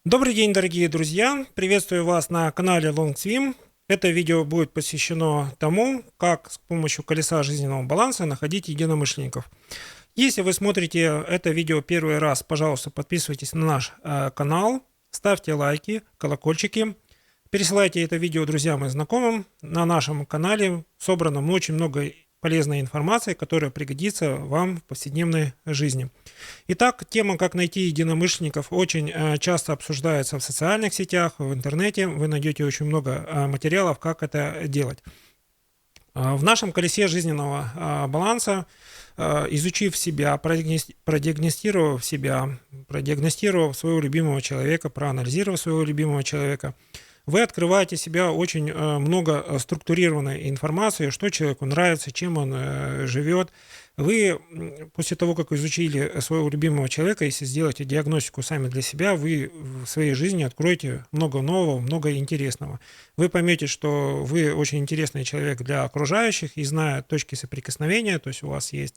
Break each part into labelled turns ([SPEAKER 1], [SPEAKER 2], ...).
[SPEAKER 1] Добрый день, дорогие друзья! Приветствую вас на канале LongSwim. Это видео будет посвящено тому, как с помощью колеса жизненного баланса находить единомышленников. Если вы смотрите это видео первый раз, пожалуйста, подписывайтесь на наш канал, ставьте лайки, колокольчики, пересылайте это видео друзьям и знакомым. На нашем канале собрано очень много полезной информации, которая пригодится вам в повседневной жизни. Итак, тема «Как найти единомышленников» очень часто обсуждается в социальных сетях, в интернете. Вы найдете очень много материалов, как это делать. В нашем колесе жизненного баланса, изучив себя, продиагностировав себя, продиагностировав своего любимого человека, проанализировав своего любимого человека, вы открываете себя очень много структурированной информации, что человеку нравится, чем он живет. Вы, после того, как изучили своего любимого человека, если сделаете диагностику сами для себя, вы в своей жизни откроете много нового, много интересного. Вы поймете, что вы очень интересный человек для окружающих, и зная точки соприкосновения, то есть у вас есть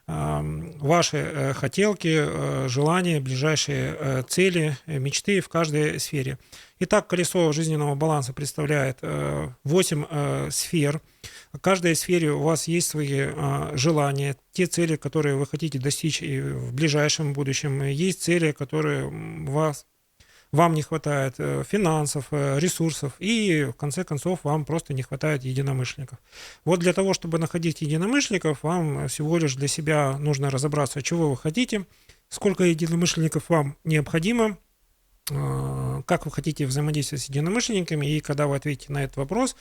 [SPEAKER 1] ваши хотелки, желания, ближайшие цели, мечты в каждой сфере. Итак, колесо жизненного баланса представляет 8 сфер. В каждой сфере у вас есть свои желания, те цели, которые вы хотите достичь и в ближайшем будущем. Есть цели, которые вам не хватает финансов, ресурсов, и в конце концов вам просто не хватает единомышленников. Вот для того, чтобы находить единомышленников, вам всего лишь для себя нужно разобраться, чего вы хотите, сколько единомышленников вам необходимо, как вы хотите взаимодействовать с единомышленниками, и когда вы ответите на этот вопрос,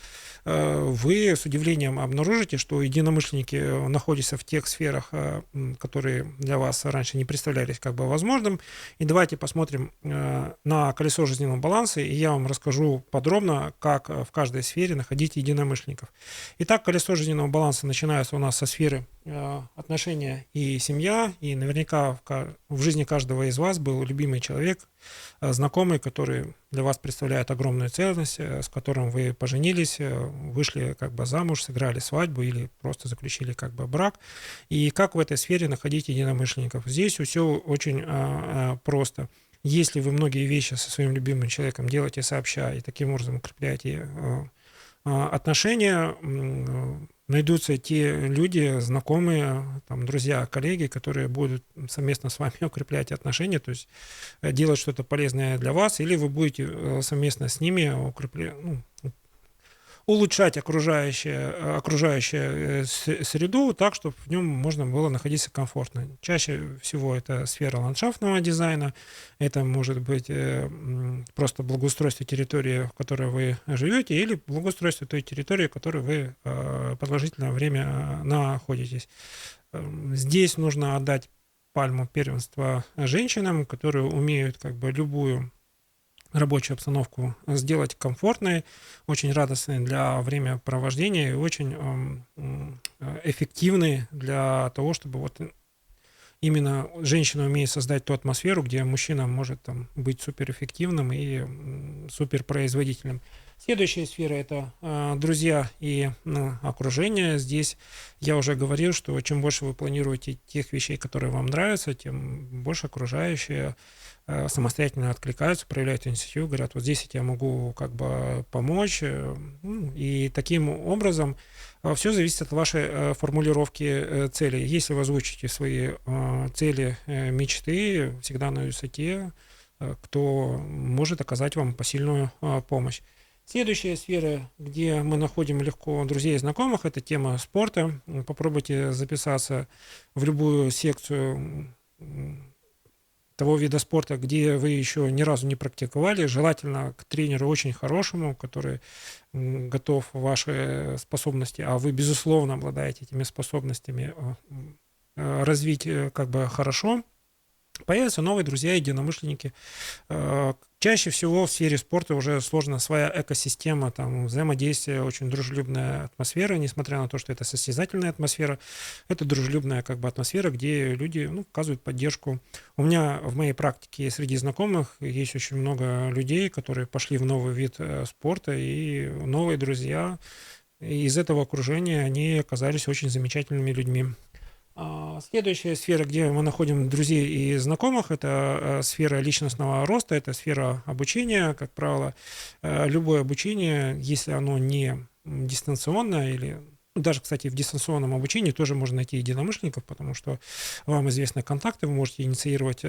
[SPEAKER 1] вы с удивлением обнаружите, что единомышленники находятся в тех сферах, которые для вас раньше не представлялись как бы возможным. И давайте посмотрим на колесо жизненного баланса, и я вам расскажу подробно, как в каждой сфере находить единомышленников. Итак, колесо жизненного баланса начинается у нас со сферы отношения и семья, и наверняка в жизни каждого из вас был любимый человек, знакомый, который для вас представляет огромную ценность, с которым вы поженились, вышли как бы замуж, сыграли свадьбу или просто заключили как бы брак. И как в этой сфере находить единомышленников? Здесь все очень просто. Если вы многие вещи со своим любимым человеком делаете сообща и таким образом укрепляете отношения, найдутся те люди, знакомые, там, друзья, коллеги, которые будут совместно с вами укреплять отношения, то есть делать что-то полезное для вас, или вы будете совместно с ними улучшать окружающую среду так, чтобы в нем можно было находиться комфортно. Чаще всего это сфера ландшафтного дизайна, это может быть просто благоустройство территории, в которой вы живете, или благоустройство той территории, в которой вы продолжительное время находитесь. Здесь нужно отдать пальму первенства женщинам, которые умеют как бы любую рабочую обстановку сделать комфортной, очень радостной для времяпровождения и очень эффективной для того, чтобы вот именно женщина умеет создать ту атмосферу, где мужчина может там быть суперэффективным и суперпроизводительным. Следующая сфера – это друзья и окружение. Здесь я уже говорил, что чем больше вы планируете тех вещей, которые вам нравятся, тем больше окружающие самостоятельно откликаются, проявляют инициативу, говорят, вот здесь я тебе могу как бы помочь. И таким образом все зависит от вашей формулировки целей. Если вы озвучите свои цели, мечты, всегда найдутся те, кто может оказать вам посильную помощь. Следующая сфера, где мы находим легко друзей и знакомых, это тема спорта. Попробуйте записаться в любую секцию того вида спорта, где вы еще ни разу не практиковали, желательно к тренеру очень хорошему, который готов ваши способности, а вы, безусловно, обладаете этими способностями, развить как бы хорошо. Появятся новые друзья, единомышленники. Чаще всего в сфере спорта уже сложена своя экосистема, там взаимодействие, очень дружелюбная атмосфера, несмотря на то, что это состязательная атмосфера, это дружелюбная как бы атмосфера, где люди оказывают поддержку. У меня в моей практике среди знакомых есть очень много людей, которые пошли в новый вид спорта, и новые друзья из этого окружения, они оказались очень замечательными людьми. Следующая сфера, где мы находим друзей и знакомых, это сфера личностного роста, это сфера обучения. Как правило, любое обучение, если оно не дистанционное или даже, кстати, в дистанционном обучении тоже можно найти единомышленников, потому что вам известны контакты, вы можете инициировать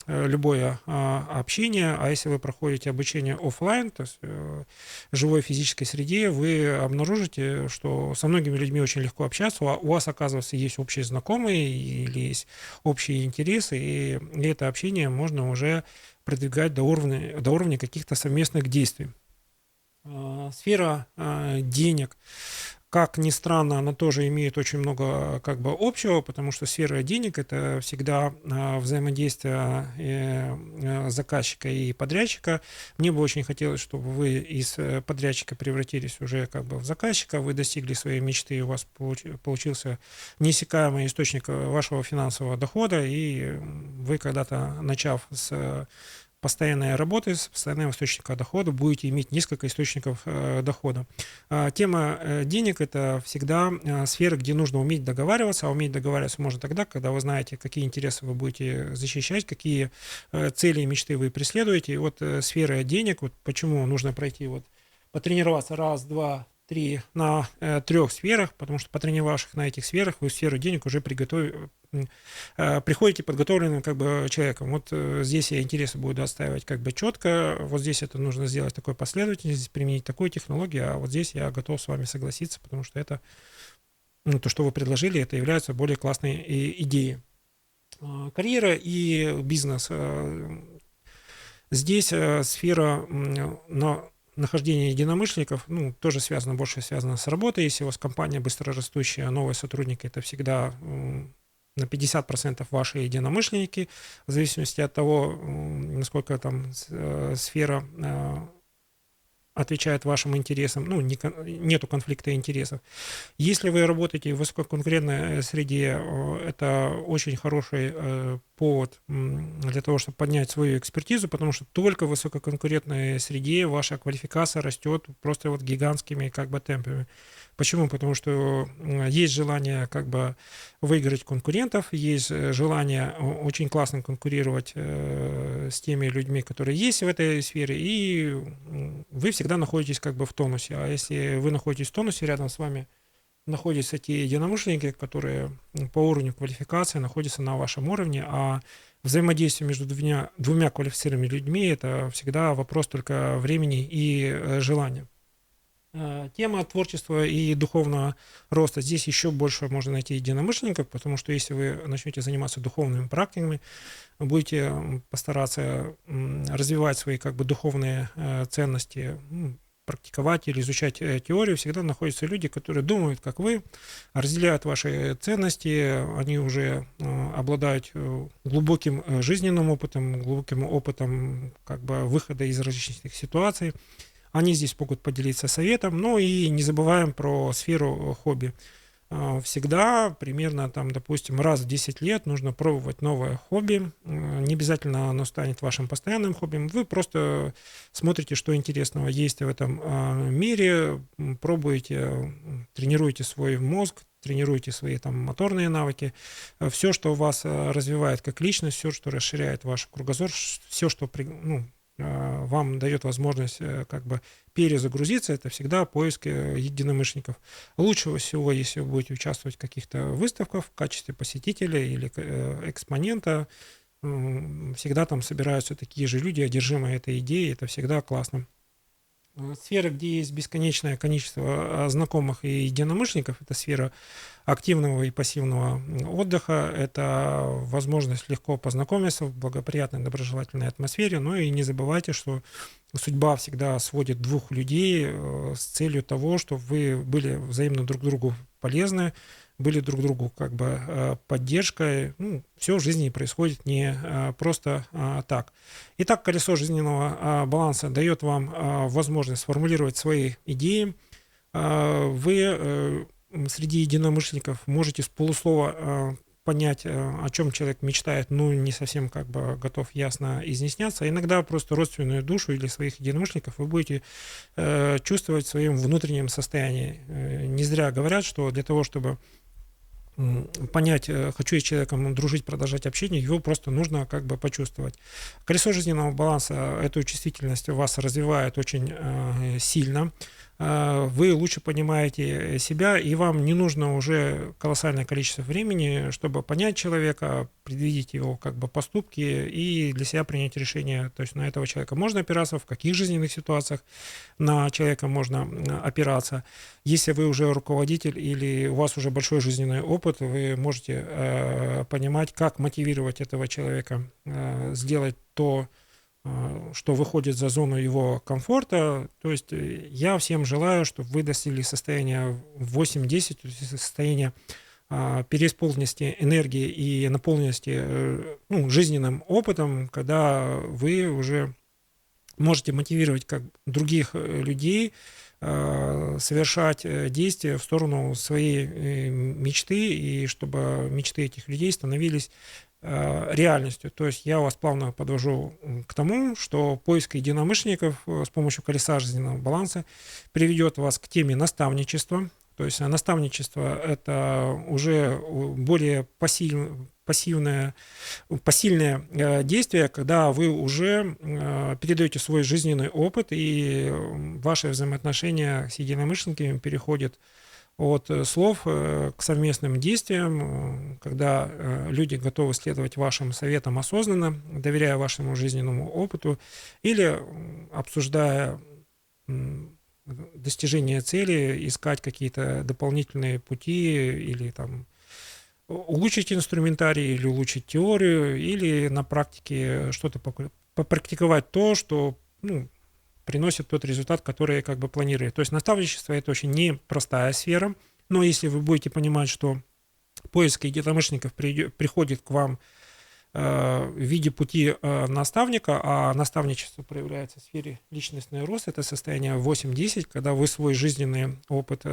[SPEAKER 1] любое общение, а если вы проходите обучение офлайн, то есть в живой физической среде, вы обнаружите, что со многими людьми очень легко общаться, у вас, оказывается, есть общие знакомые или есть общие интересы, и это общение можно уже продвигать до уровня каких-то совместных действий. Сфера денег, как ни странно, она тоже имеет очень много как бы общего, потому что сфера денег – это всегда взаимодействие заказчика и подрядчика. Мне бы очень хотелось, чтобы вы из подрядчика превратились уже как бы в заказчика, вы достигли своей мечты, у вас получился неиссякаемый источник вашего финансового дохода, и вы когда-то, начав с постоянной работы, с постоянного источника дохода, будете иметь несколько источников дохода. Тема денег – это всегда сфера, где нужно уметь договариваться, а уметь договариваться можно тогда, когда вы знаете, какие интересы вы будете защищать, какие цели и мечты вы преследуете. И вот сфера денег, вот почему нужно пройти потренироваться раз, два, три на 3 сферах, потому что потренировавшись на этих сферах, вы в сферу денег уже приходите подготовленным как бы человеком. Вот здесь я интересы буду отстаивать как бы четко, вот здесь это нужно сделать такой последовательности, применить такую технологию, а вот здесь я готов с вами согласиться, потому что это, то, что вы предложили, это является более классной идеей. Карьера и бизнес. Здесь сфера нахождение единомышленников, тоже больше связано с работой. Если у вас компания быстрорастущая, новые сотрудники, это всегда на 50% ваши единомышленники, в зависимости от того, насколько там сфера отвечает вашим интересам, нету конфликта интересов. Если вы работаете в высококонкурентной среде, это очень хороший повод для того, чтобы поднять свою экспертизу, потому что только в высококонкурентной среде ваша квалификация растет просто гигантскими как бы темпами. Почему? Потому что есть желание как бы выиграть конкурентов, есть желание очень классно конкурировать с теми людьми, которые есть в этой сфере, и вы всегда находитесь как бы в тонусе. А если вы находитесь в тонусе, рядом с вами находятся те единомышленники, которые по уровню квалификации находятся на вашем уровне, а взаимодействие между двумя квалифицированными людьми – это всегда вопрос только времени и желания. Тема творчества и духовного роста. Здесь еще больше можно найти единомышленников, потому что если вы начнете заниматься духовными практиками, будете постараться развивать свои как бы духовные ценности, практиковать или изучать теорию, всегда находятся люди, которые думают, как вы, разделяют ваши ценности, они уже обладают глубоким жизненным опытом, глубоким опытом как бы выхода из различных ситуаций. Они здесь могут поделиться советом, но и не забываем про сферу хобби. Всегда, примерно, допустим, раз в 10 лет нужно пробовать новое хобби. Не обязательно оно станет вашим постоянным хобби. Вы просто смотрите, что интересного есть в этом мире, пробуете, тренируете свой мозг, тренируете свои моторные навыки. Все, что вас развивает как личность, все, что расширяет ваш кругозор, все, что вам дает возможность как бы перезагрузиться, это всегда поиск единомышленников. Лучше всего, если вы будете участвовать в каких-то выставках в качестве посетителя или экспонента, всегда там собираются такие же люди, одержимые этой идеей, это всегда классно. Сфера, где есть бесконечное количество знакомых и единомышленников, это сфера активного и пассивного отдыха, это возможность легко познакомиться в благоприятной, доброжелательной атмосфере, но и не забывайте, что судьба всегда сводит двух людей с целью того, чтобы вы были взаимно друг другу полезны, были друг другу как бы поддержкой. Все в жизни происходит не просто так. Итак, колесо жизненного баланса дает вам возможность сформулировать свои идеи. Вы среди единомышленников можете с полуслова понять, о чем человек мечтает, но не совсем как бы готов ясно изъясняться. Иногда просто родственную душу или своих единомышленников вы будете чувствовать в своем внутреннем состоянии. Не зря говорят, что для того, чтобы понять, хочу я с человеком дружить, продолжать общение, его просто нужно как бы почувствовать. Колесо жизненного баланса эту чувствительность у вас развивает очень сильно. Вы лучше понимаете себя, и вам не нужно уже колоссальное количество времени, чтобы понять человека, предвидеть его как бы поступки и для себя принять решение. То есть на этого человека можно опираться, в каких жизненных ситуациях на человека можно опираться. Если вы уже руководитель или у вас уже большой жизненный опыт, вы можете понимать, как мотивировать этого человека сделать то, что выходит за зону его комфорта. То есть я всем желаю, чтобы вы достигли состояния 8-10, состояния переисполненности энергии и наполненности жизненным опытом, когда вы уже можете мотивировать как других людей совершать действия в сторону своей мечты, и чтобы мечты этих людей становились реальностью. То есть я вас плавно подвожу к тому, что поиск единомышленников с помощью колеса жизненного баланса приведет вас к теме наставничества. То есть наставничество – это уже более посильное действие, когда вы уже передаете свой жизненный опыт, и ваши взаимоотношения с единомышленниками переходят от слов к совместным действиям, когда люди готовы следовать вашим советам осознанно, доверяя вашему жизненному опыту или обсуждая достижение цели, искать какие-то дополнительные пути или там улучшить инструментарий, или улучшить теорию, или на практике что-то попрактиковать то, что приносит тот результат, который как бы планировали. То есть наставничество – это очень непростая сфера, но если вы будете понимать, что поиск единомышленников приходит к вам в виде пути наставника, а наставничество проявляется в сфере личностный рост, это состояние 8-10, когда вы свой жизненный опыт,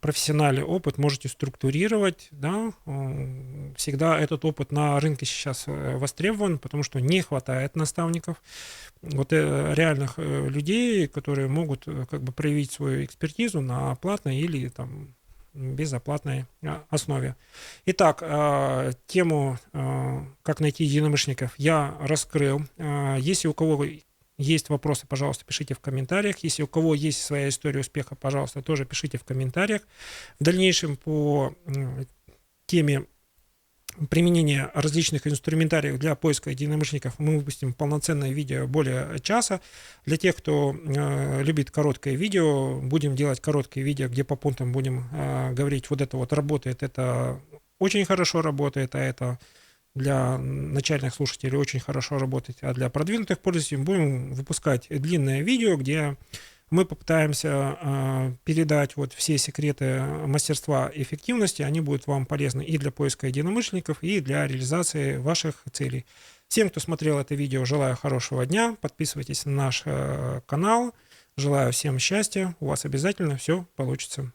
[SPEAKER 1] профессиональный опыт можете структурировать, да, всегда этот опыт на рынке сейчас востребован, потому что не хватает наставников, реальных людей, которые могут как бы проявить свою экспертизу на платной или там безоплатной основе. Итак, тему «Как найти единомышленников» я раскрыл. Если у кого есть вопросы, пожалуйста, пишите в комментариях. Если у кого есть своя история успеха, пожалуйста, тоже пишите в комментариях. В дальнейшем по теме применения различных инструментариев для поиска единомышленников мы выпустим полноценное видео более часа. Для тех, кто любит короткое видео, будем делать короткие видео, где по пунктам будем говорить, вот это вот работает, это очень хорошо работает, а это для начальных слушателей очень хорошо работает, а для продвинутых пользователей будем выпускать длинное видео, где мы попытаемся передать вот все секреты мастерства и эффективности. Они будут вам полезны и для поиска единомышленников, и для реализации ваших целей. Всем, кто смотрел это видео, желаю хорошего дня. Подписывайтесь на наш канал. Желаю всем счастья. У вас обязательно все получится.